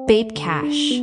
Bait Cash.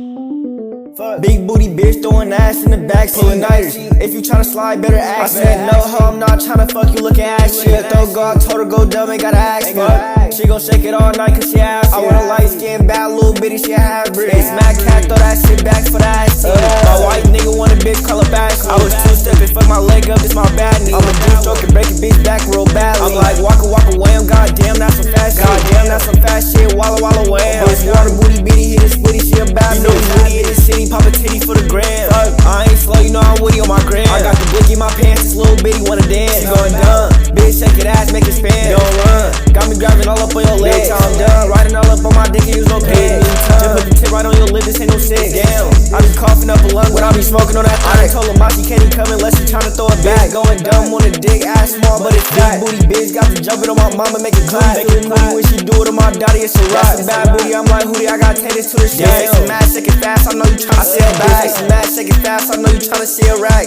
Big booty bitch throwing ass in the back, pulling nighters. If you tryna slide, better ask me. I said no, ho, I'm not tryna fuck you, looking at shit. Throw God, told her go dumb, ain't gotta ask me. She gon' shake it all night cause she ass. I want a light skin, bad little bitty, she a hybrid. Smack cat, throw that shit back for the ass. My white nigga want a bitch, call her back. I was two-stepping, fuck my leg up, it's my bad knee. I'm a dude stroking, break a bitch back real badly. I'm like waka waka wham, goddamn, that's some fast shit. Goddamn, that's some fast shit, walla walla wham. Bitch water booty bitty, hit it splitty, she a bad bitch. You know booty in the city, pop a titty for the gram. I ain't slow, you know I'm witty on my gram. I got the blick in my pants, this little bitty wanna dance. She going dumb, bitch shake it ass, make it span. Don't run, got me grabbing all up on your legs. I'm done, riding all up on my dick and use no pants. Just put the tip right on your lip, this ain't no shit. Damn, I be coughing up a lung when I be smoking on that. I told her she can't even come unless she tryna throw it back. Going dumb on the dick, ass small but it's fat. Booty bitch got to jumping on my mama, make it clap. Make it clap when she do it on my daddy, it's a rap. That's a bad booty, I'm like Hootie, I got taters to the shit. Some mad, shake it fast, I know you tryna see a bag. Some mad, shake it fast, I know you tryna see a rack.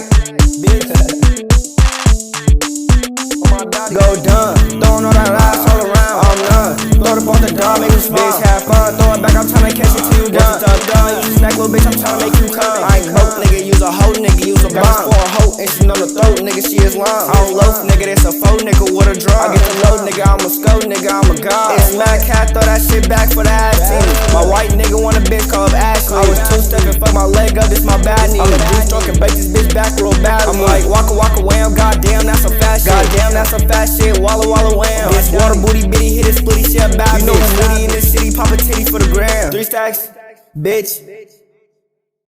Bitch, go dumb, throwing all that ass all around. I'm done, throw it up on the dog, make you bitch have fun. Throw it back, I'm tryna catch it till you done. You snack little bitch, I'm tryna make you come. I ain't coke, nigga, use a hoe, nigga, use a bomb. For a hoe, and she on the throat, nigga, she is long. I don't loaf, nigga, that's a faux nigga with a drum. I get the load, nigga, I'm a scope, nigga, I'm a god. It's mad cat, throw that shit back for the ass team. My white nigga want a bitch called Ashley. I was two-stepping, fuck my leg up, this my bad knee. I'm a dude stroking, break this bitch back real bad. I'm like waka waka wham, goddamn, that's some fast shit. Goddamn, that's some fast shit, walla walla wham. Bitch water booty bitty, hit it splitty, she a bad bitch. You know who's witty in this city, pop a titty for the gram. 3 stacks, bitch.